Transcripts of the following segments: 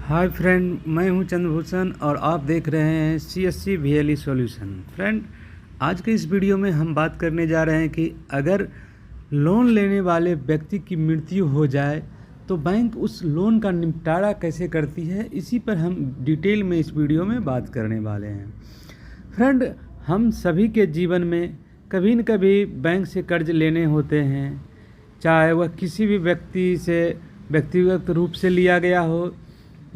Hi friend, मैं हूं चंद्रभूषण और आप देख रहे हैं CSC VLE सॉल्यूशन। फ्रेंड, आज के इस वीडियो में हम बात करने जा रहे हैं कि अगर लोन लेने वाले व्यक्ति की मृत्यु हो जाए तो बैंक उस लोन का निपटारा कैसे करती है। इसी पर हम डिटेल में इस वीडियो में बात करने वाले हैं। फ्रेंड, हम सभी के जीवन में कभी न कभी बैंक से कर्ज लेने होते हैं, चाहे वह किसी भी व्यक्ति से व्यक्तिगत रूप से लिया गया हो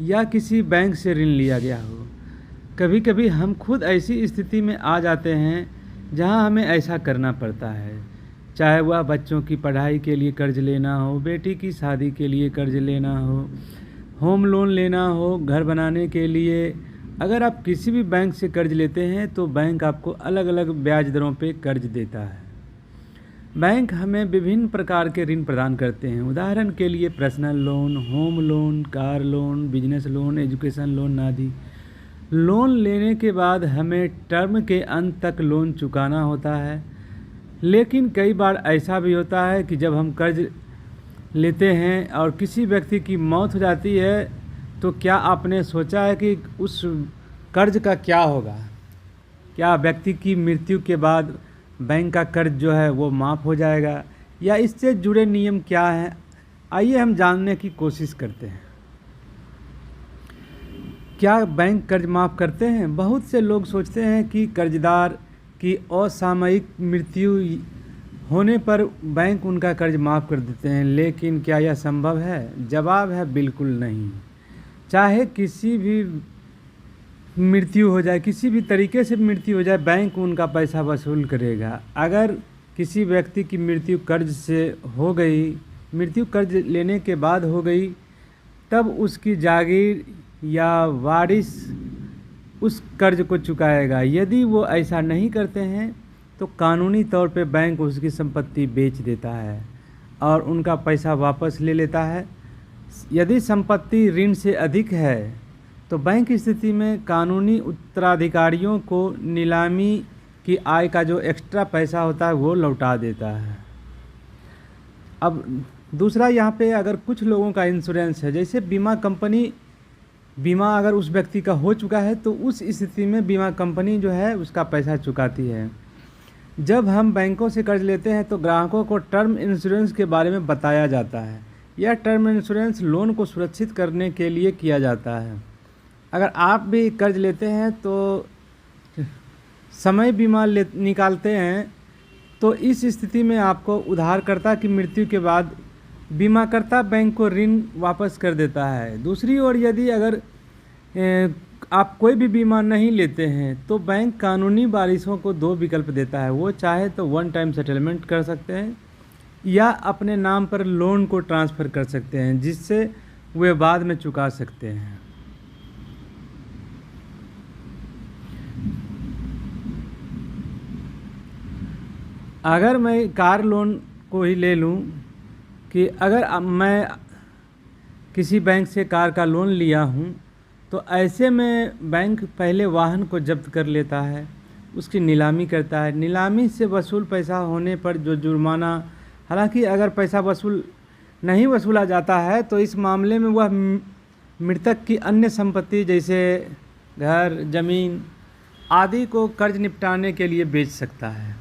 या किसी बैंक से ऋण लिया गया हो। कभी कभी हम खुद ऐसी स्थिति में आ जाते हैं जहां हमें ऐसा करना पड़ता है, चाहे वह बच्चों की पढ़ाई के लिए कर्ज लेना हो, बेटी की शादी के लिए कर्ज लेना हो, होम लोन लेना हो, घर बनाने के लिए। अगर आप किसी भी बैंक से कर्ज लेते हैं तो बैंक आपको अलग अलग ब्याज दरों पे कर्ज देता है। बैंक हमें विभिन्न प्रकार के ऋण प्रदान करते हैं। उदाहरण के लिए personal loan, home loan, car loan, business loan, education loan आदि। लोन लेने के बाद हमें टर्म के अंत तक लोन चुकाना होता है, लेकिन कई बार ऐसा भी होता है कि जब हम कर्ज लेते हैं और किसी व्यक्ति की मौत हो जाती है तो क्या आपने सोचा है कि उस कर्ज का क्या होगा? क्या व्यक्ति की मृत्यु के बाद बैंक का कर्ज जो है वो माफ़ हो जाएगा या इससे जुड़े नियम क्या हैं? आइए हम जानने की कोशिश करते हैं। क्या बैंक कर्ज माफ़ करते हैं? बहुत से लोग सोचते हैं कि कर्जदार की असामयिक मृत्यु होने पर बैंक उनका कर्ज माफ़ कर देते हैं, लेकिन क्या यह संभव है? जवाब है बिल्कुल नहीं। चाहे किसी भी मृत्यु हो जाए, किसी भी तरीके से मृत्यु हो जाए, बैंक उनका पैसा वसूल करेगा। अगर किसी व्यक्ति की मृत्यु कर्ज से हो गई, मृत्यु कर्ज लेने के बाद हो गई, तब उसकी जागीर या वारिस उस कर्ज को चुकाएगा। यदि वो ऐसा नहीं करते हैं तो कानूनी तौर पे बैंक उसकी संपत्ति बेच देता है और उनका पैसा वापस ले लेता है। यदि संपत्ति ऋण से अधिक है तो बैंक की स्थिति में कानूनी उत्तराधिकारियों को नीलामी की आय का जो एक्स्ट्रा पैसा होता है वो लौटा देता है। अब दूसरा, यहाँ पे अगर कुछ लोगों का इंश्योरेंस है, जैसे बीमा कंपनी, बीमा अगर उस व्यक्ति का हो चुका है तो उस स्थिति में बीमा कंपनी जो है उसका पैसा चुकाती है। जब हम बैंकों से कर्ज लेते हैं तो ग्राहकों को टर्म इंश्योरेंस के बारे में बताया जाता है। यह टर्म इंश्योरेंस लोन को सुरक्षित करने के लिए किया जाता है। अगर आप भी कर्ज लेते हैं तो समय बीमा निकालते हैं तो इस स्थिति में आपको उधारकर्ता की मृत्यु के बाद बीमाकर्ता बैंक को ऋण वापस कर देता है। दूसरी ओर, यदि अगर आप कोई भी बीमा नहीं लेते हैं तो बैंक कानूनी वारिसों को दो विकल्प देता है। वो चाहे तो वन टाइम सेटलमेंट कर सकते हैं या अपने नाम पर लोन को ट्रांसफ़र कर सकते हैं, जिससे वे बाद में चुका सकते हैं। अगर मैं कार लोन को ही ले लूं कि अगर मैं किसी बैंक से कार का लोन लिया हूं तो ऐसे में बैंक पहले वाहन को जब्त कर लेता है, उसकी नीलामी करता है। नीलामी से वसूल पैसा होने पर जो जुर्माना, हालांकि अगर पैसा नहीं वसूला जाता है तो इस मामले में वह मृतक की अन्य संपत्ति जैसे घर, ज़मीन आदि को कर्ज निपटाने के लिए बेच सकता है।